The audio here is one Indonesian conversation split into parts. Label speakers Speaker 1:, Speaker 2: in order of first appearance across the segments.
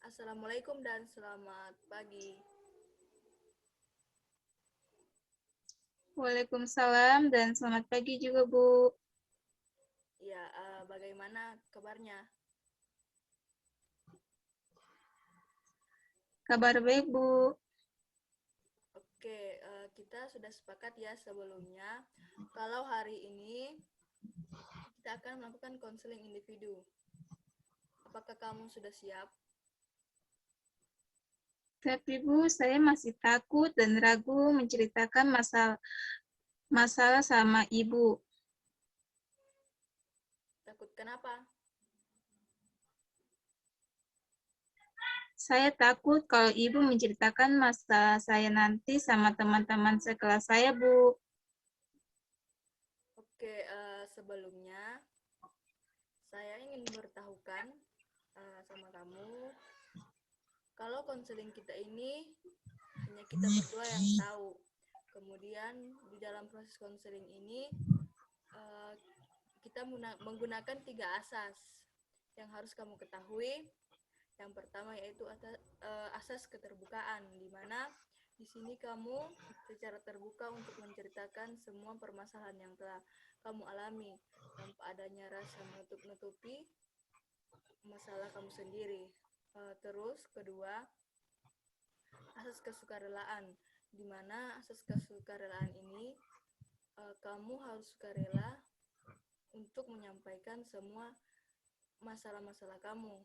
Speaker 1: Assalamualaikum dan selamat pagi.
Speaker 2: Waalaikumsalam dan selamat pagi juga, Bu.
Speaker 1: Ya, bagaimana kabarnya?
Speaker 2: Kabar baik, Bu.
Speaker 1: Oke, kita sudah sepakat ya sebelumnya. Kalau hari ini kita akan melakukan konseling individu. Apakah kamu sudah siap?
Speaker 2: Tapi, Bu, saya masih takut dan ragu menceritakan masalah sama Ibu.
Speaker 1: Takut kenapa?
Speaker 2: Saya takut kalau Ibu menceritakan masalah saya nanti sama teman-teman sekelas saya, Bu.
Speaker 1: Oke, sebelumnya saya ingin memberitahukan sama kamu kalau konseling kita ini hanya kita berdua yang tahu. Kemudian di dalam proses konseling ini kita menggunakan 3 asas yang harus kamu ketahui. Yang pertama yaitu asas keterbukaan, di mana di sini kamu secara terbuka untuk menceritakan semua permasalahan yang telah kamu alami tanpa adanya rasa menutup-nutupi masalah kamu sendiri. Terus kedua, asas kesukarelaan, di mana asas kesukarelaan ini kamu harus sukarela untuk menyampaikan semua masalah-masalah kamu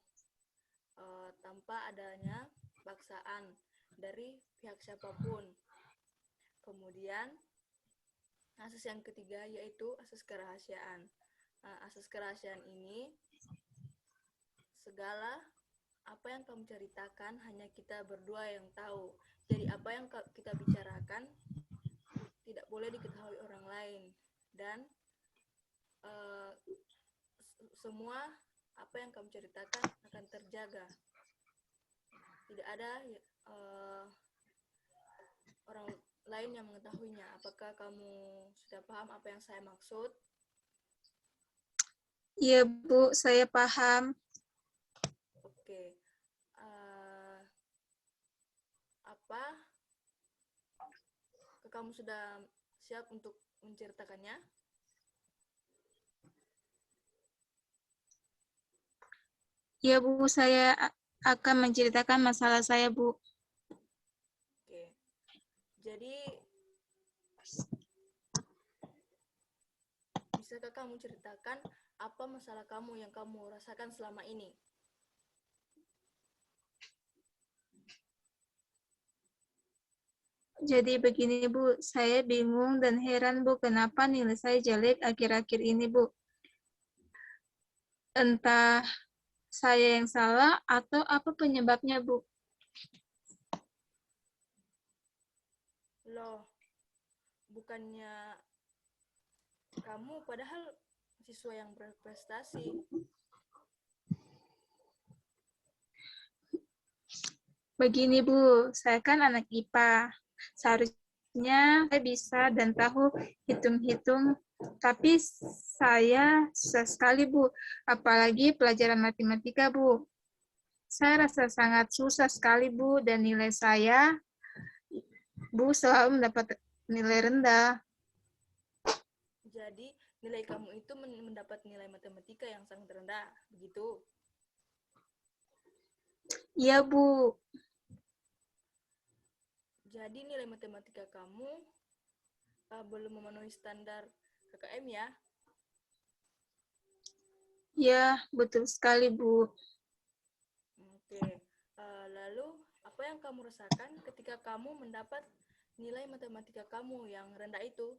Speaker 1: tanpa adanya paksaan dari pihak siapapun. Kemudian asas yang ketiga yaitu asas kerahasiaan. Asas kerahasiaan ini segala apa yang kamu ceritakan hanya kita berdua yang tahu. Jadi apa yang kita bicarakan tidak boleh diketahui orang lain dan semua apa yang kamu ceritakan akan terjaga. Tidak ada orang lain yang mengetahuinya. Apakah kamu sudah paham apa yang saya maksud?
Speaker 2: Iya, Bu, saya paham.
Speaker 1: Oke. Apa kamu sudah siap untuk menceritakannya?
Speaker 2: Iya, Bu, saya akan menceritakan masalah saya, Bu.
Speaker 1: Oke. Jadi bisakah kamu ceritakan apa masalah kamu yang kamu rasakan selama ini?
Speaker 2: Jadi begini, Bu, saya bingung dan heran, Bu, kenapa nilai saya jelek akhir-akhir ini, Bu. Entah saya yang salah atau apa penyebabnya, Bu.
Speaker 1: Loh, bukannya kamu padahal siswa yang berprestasi.
Speaker 2: Begini, Bu, saya kan anak IPA. Seharusnya saya bisa dan tahu hitung-hitung, tapi saya susah sekali, Bu. Apalagi pelajaran matematika, Bu. Saya rasa sangat susah sekali, Bu, dan nilai saya, Bu, selalu mendapat nilai rendah.
Speaker 1: Jadi nilai kamu itu mendapat nilai matematika yang sangat rendah, begitu?
Speaker 2: Iya, Bu.
Speaker 1: Jadi nilai matematika kamu belum memenuhi standar KKM ya?
Speaker 2: Iya, betul sekali, Bu.
Speaker 1: Oke. Lalu apa yang kamu rasakan ketika kamu mendapat nilai matematika kamu yang rendah itu?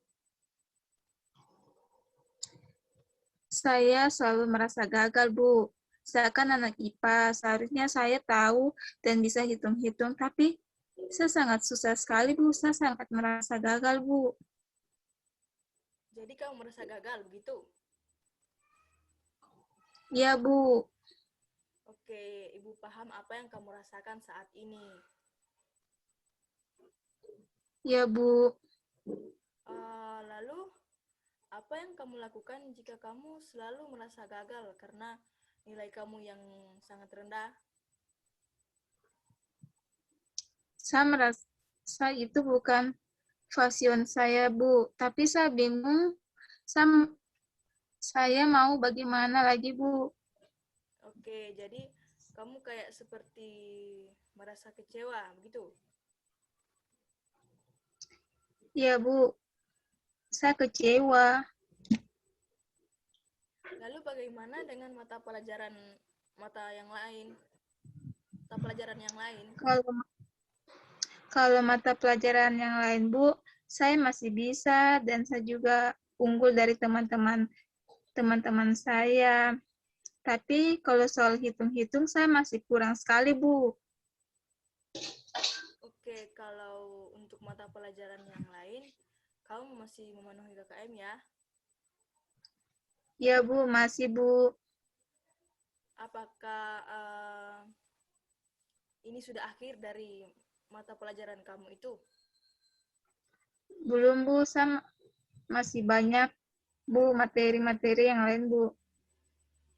Speaker 2: Saya selalu merasa gagal, Bu. Saya kan anak IPA, seharusnya saya tahu dan bisa hitung-hitung, tapi saya sangat susah sekali, Bu. Saya sangat merasa gagal, Bu.
Speaker 1: Jadi kamu merasa gagal, begitu?
Speaker 2: Ya, Bu.
Speaker 1: Oke, Ibu paham apa yang kamu rasakan saat ini.
Speaker 2: Ya, Bu.
Speaker 1: Lalu, apa yang kamu lakukan jika kamu selalu merasa gagal karena nilai kamu yang sangat rendah?
Speaker 2: Saya merasa itu bukan passion saya, Bu. Tapi saya bingung, saya, saya mau bagaimana lagi, Bu.
Speaker 1: Oke, jadi kamu kayak seperti merasa kecewa, begitu?
Speaker 2: Ya, Bu, saya kecewa.
Speaker 1: Lalu bagaimana dengan mata yang lain, mata pelajaran yang lain?
Speaker 2: Kalau kalau mata pelajaran yang lain, Bu, saya masih bisa dan saya juga unggul dari teman-teman saya. Tapi kalau soal hitung-hitung saya masih kurang sekali, Bu.
Speaker 1: Oke, kalau untuk mata pelajaran yang lain, kamu masih memenuhi KKM ya?
Speaker 2: Ya, Bu, masih, Bu.
Speaker 1: Apakah ini sudah akhir dari mata pelajaran kamu itu?
Speaker 2: Belum, Bu. Saya masih banyak, Bu, materi-materi yang lain, Bu.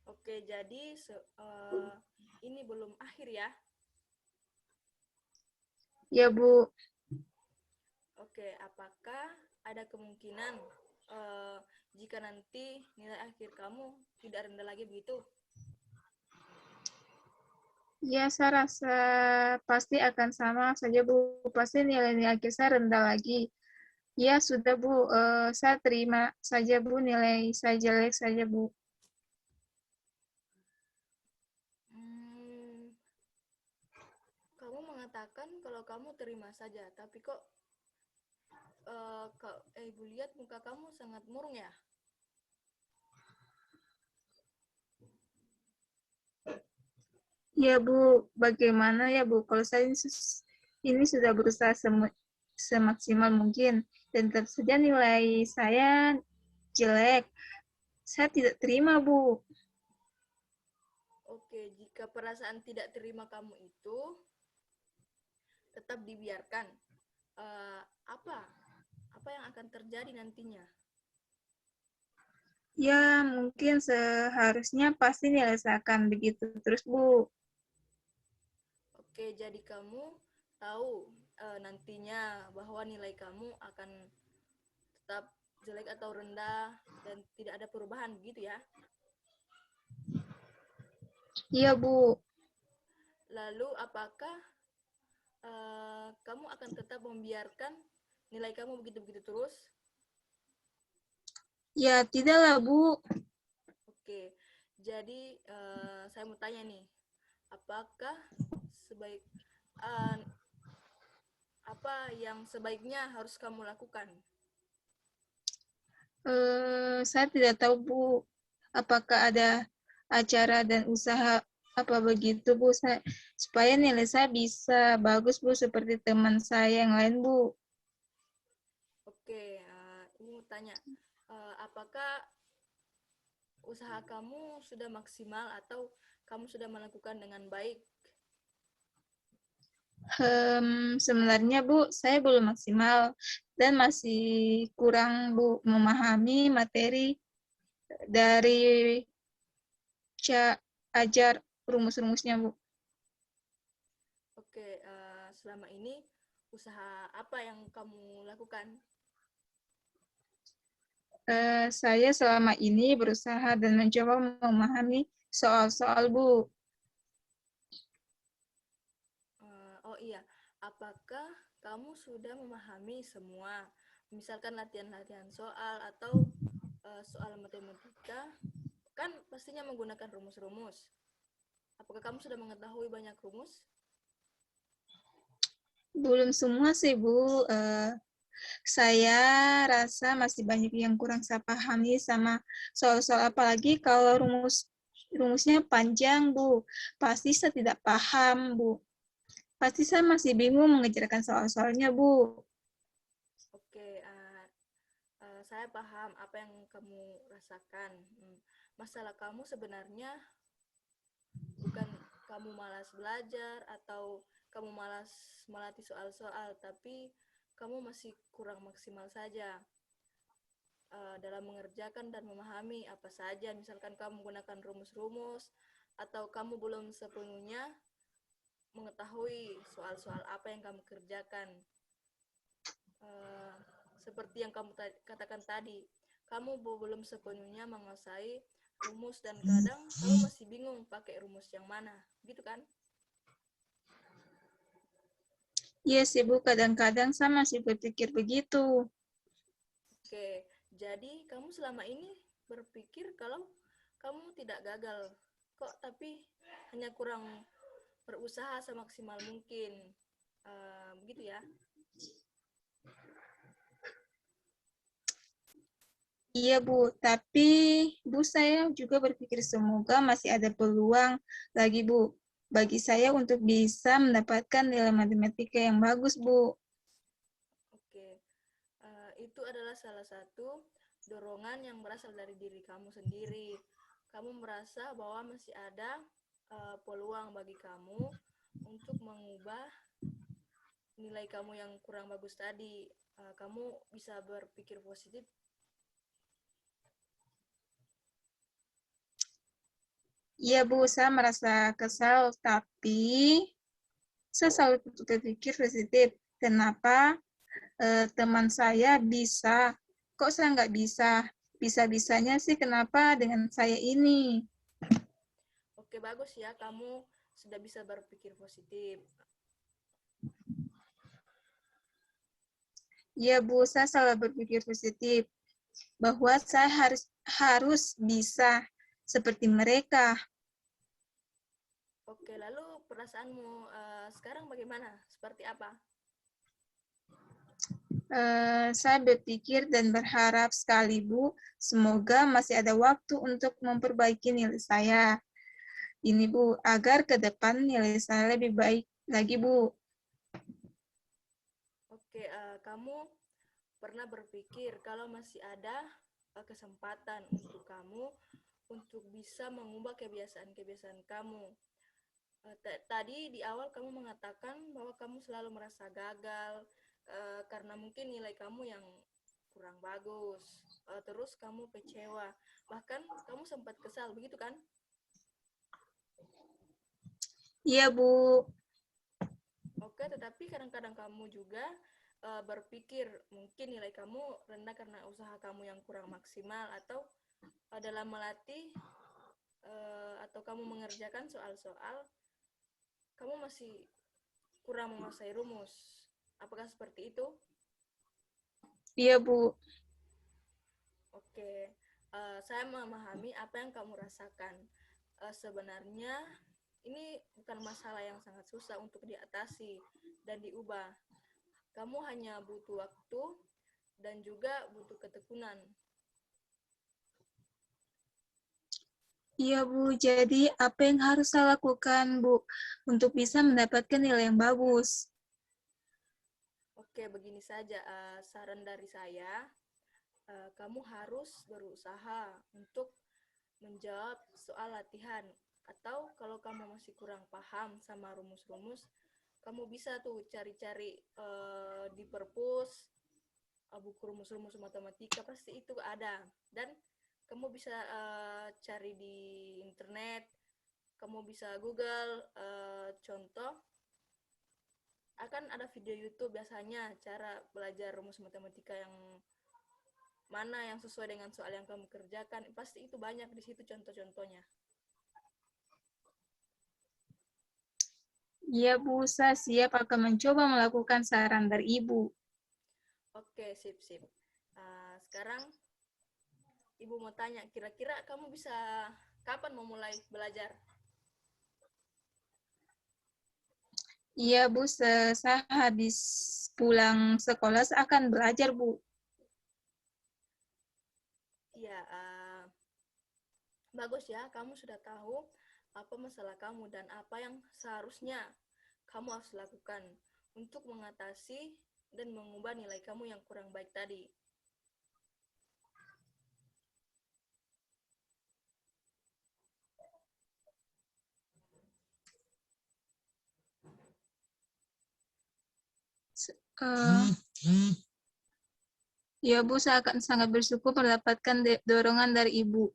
Speaker 1: Oke, jadi ini belum akhir ya?
Speaker 2: Ya, Bu.
Speaker 1: Oke, apakah ada kemungkinan eh, jika nanti nilai akhir kamu tidak rendah lagi begitu?
Speaker 2: Ya, saya rasa pasti akan sama saja, Bu. Pasti nilai-nilai akhir saya rendah lagi. Ya, sudah, Bu. Saya terima saja, Bu. Nilai saya jelek saja, Bu.
Speaker 1: Hmm, kamu mengatakan kalau kamu terima saja, tapi kok Ibu lihat muka kamu sangat murung ya?
Speaker 2: Ya, Bu. Bagaimana ya, Bu? Kalau saya ini sudah berusaha semaksimal mungkin. Dan tentu saja nilai saya jelek. Saya tidak terima, Bu.
Speaker 1: Oke, jika perasaan tidak terima kamu itu tetap dibiarkan, eh, apa apa yang akan terjadi nantinya?
Speaker 2: Ya, mungkin seharusnya pasti nilai saya akan begitu terus, Bu.
Speaker 1: Oke, jadi kamu tahu nantinya bahwa nilai kamu akan tetap jelek atau rendah dan tidak ada perubahan begitu ya.
Speaker 2: Iya, Bu.
Speaker 1: Lalu apakah kamu akan tetap membiarkan nilai kamu begitu-begitu terus?
Speaker 2: Ya, tidaklah, Bu.
Speaker 1: Oke, jadi saya mau tanya nih, apakah sebaik uh, apa yang sebaiknya harus kamu lakukan?
Speaker 2: Saya tidak tahu, Bu. Apakah ada acara dan usaha apa begitu, Bu, supaya nilai saya bisa bagus, Bu, seperti teman saya yang lain, Bu.
Speaker 1: Oke, ini mau tanya, apakah usaha kamu sudah maksimal atau kamu sudah melakukan dengan baik?
Speaker 2: Sebenarnya, Bu, saya belum maksimal dan masih kurang, Bu, memahami materi dari ajar rumus-rumusnya, Bu.
Speaker 1: Oke, selama ini usaha apa yang kamu lakukan?
Speaker 2: Saya selama ini berusaha dan mencoba memahami soal-soal, Bu.
Speaker 1: Oh iya, apakah kamu sudah memahami semua, misalkan latihan-latihan soal atau soal matematika, kan pastinya menggunakan rumus-rumus. Apakah kamu sudah mengetahui banyak rumus?
Speaker 2: Belum semua sih, Bu. Saya rasa masih banyak yang kurang saya pahami sama soal-soal, apalagi kalau rumusnya panjang, Bu. Pasti saya tidak paham, Bu. Pasti saya masih bingung mengerjakan soal-soalnya, Bu.
Speaker 1: Oke, saya paham apa yang kamu rasakan. Masalah kamu sebenarnya bukan kamu malas belajar atau kamu malas melatih soal-soal, tapi kamu masih kurang maksimal saja dalam mengerjakan dan memahami apa saja. Misalkan kamu menggunakan rumus-rumus atau kamu belum sepenuhnya mengetahui soal-soal apa yang kamu kerjakan. Eh, Seperti yang kamu katakan tadi, kamu belum sepenuhnya menguasai rumus dan kadang kamu masih bingung pakai rumus yang mana, gitu kan?
Speaker 2: Iya sih Bu, kadang-kadang saya masih berpikir begitu.
Speaker 1: Oke, jadi kamu selama ini berpikir kalau kamu tidak gagal, kok tapi hanya kurang berusaha semaksimal mungkin, begitu ya?
Speaker 2: Iya Bu, tapi Bu saya juga berpikir semoga masih ada peluang lagi Bu, bagi saya untuk bisa mendapatkan nilai matematika yang bagus Bu.
Speaker 1: Oke, itu adalah salah satu dorongan yang berasal dari diri kamu sendiri. Kamu merasa bahwa masih ada peluang bagi kamu untuk mengubah nilai kamu yang kurang bagus tadi. Kamu bisa berpikir positif.
Speaker 2: Iya Bu, saya merasa kesal, tapi saya selalu berpikir positif. Kenapa teman saya bisa, kok saya nggak bisa? Bisa-bisanya sih kenapa dengan saya ini?
Speaker 1: Oke, bagus ya, kamu sudah bisa berpikir positif.
Speaker 2: Iya Bu, saya selalu berpikir positif bahwa saya harus bisa seperti mereka.
Speaker 1: Oke, lalu perasaanmu sekarang bagaimana? Seperti apa?
Speaker 2: Saya berpikir dan berharap sekali Bu, semoga masih ada waktu untuk memperbaiki nilai saya. Ini Bu, agar ke depan nilai saya lebih baik lagi Bu.
Speaker 1: Oke, kamu pernah berpikir kalau masih ada kesempatan untuk kamu untuk bisa mengubah kebiasaan-kebiasaan kamu. Tadi di awal kamu mengatakan bahwa kamu selalu merasa gagal karena mungkin nilai kamu yang kurang bagus. Terus kamu kecewa, bahkan kamu sempat kesal, begitu kan?
Speaker 2: Iya Bu,
Speaker 1: Oke, tetapi kadang-kadang kamu juga berpikir mungkin nilai kamu rendah karena usaha kamu yang kurang maksimal atau dalam melatih atau kamu mengerjakan soal-soal kamu masih kurang menguasai rumus. Apakah seperti itu?
Speaker 2: iya Bu.
Speaker 1: Oke, saya memahami apa yang kamu rasakan. Sebenarnya ini bukan masalah yang sangat susah untuk diatasi dan diubah. Kamu hanya butuh waktu dan juga butuh ketekunan.
Speaker 2: Iya Bu, jadi apa yang harus saya lakukan Bu untuk bisa mendapatkan nilai yang bagus?
Speaker 1: Oke, begini saja saran dari saya. Kamu harus berusaha untuk menjawab soal latihan. Atau kalau kamu masih kurang paham sama rumus-rumus, kamu bisa tuh cari-cari di perpus, buku rumus-rumus matematika, pasti itu ada. Dan kamu bisa cari di internet, kamu bisa Google contoh, akan ada video YouTube biasanya cara belajar rumus matematika yang mana yang sesuai dengan soal yang kamu kerjakan. Pasti itu banyak di situ contoh-contohnya.
Speaker 2: Iya Bu, saya siap akan mencoba melakukan saran dari Ibu.
Speaker 1: Oke, sip-sip. Sekarang Ibu mau tanya, kira-kira kamu bisa kapan mau mulai belajar?
Speaker 2: Iya Bu, saya habis pulang sekolah saya akan belajar Bu.
Speaker 1: Iya, bagus ya, kamu sudah tahu apa masalah kamu dan apa yang seharusnya kamu harus lakukan untuk mengatasi dan mengubah nilai kamu yang kurang baik tadi.
Speaker 2: Uh, ya Bu, saya akan sangat bersyukur mendapatkan dorongan dari Ibu.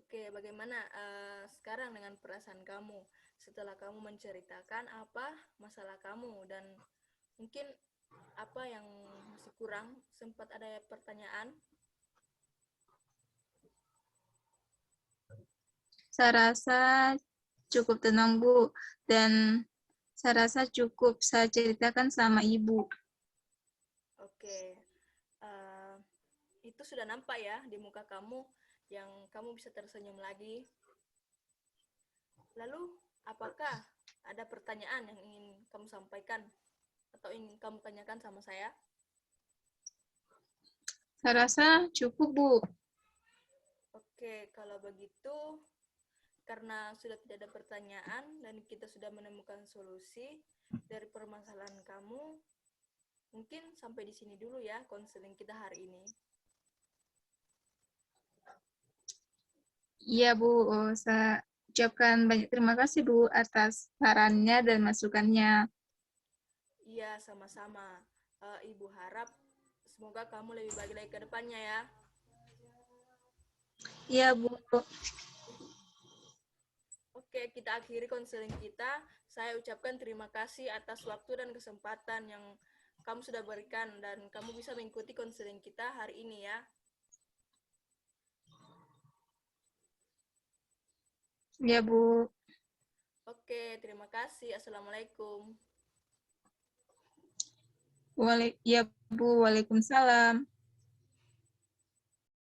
Speaker 1: Oke, bagaimana sekarang dengan perasaan kamu setelah kamu menceritakan apa masalah kamu dan mungkin apa yang masih kurang? Sempat ada pertanyaan?
Speaker 2: Saya rasa cukup tenang, Bu. Dan saya rasa cukup saya ceritakan sama Ibu.
Speaker 1: Oke, eh, itu sudah nampak ya di muka kamu yang kamu bisa tersenyum lagi. Lalu, apakah ada pertanyaan yang ingin kamu sampaikan atau ingin kamu tanyakan sama saya?
Speaker 2: Saya rasa cukup, Bu.
Speaker 1: Oke, kalau begitu, karena sudah tidak ada pertanyaan dan kita sudah menemukan solusi dari permasalahan kamu, mungkin sampai di sini dulu ya konseling kita hari ini.
Speaker 2: Iya, Bu. Saya ucapkan banyak terima kasih, Bu, atas sarannya dan masukannya.
Speaker 1: Iya, sama-sama. Ibu harap semoga kamu lebih baik lagi ke depannya ya.
Speaker 2: Iya, Bu.
Speaker 1: Oke, kita akhiri konseling kita. Saya ucapkan terima kasih atas waktu dan kesempatan yang kamu sudah berikan dan kamu bisa mengikuti konseling kita hari ini ya.
Speaker 2: Iya, Bu.
Speaker 1: Oke, terima kasih. Assalamualaikum.
Speaker 2: Iya, Bu. Waalaikumsalam.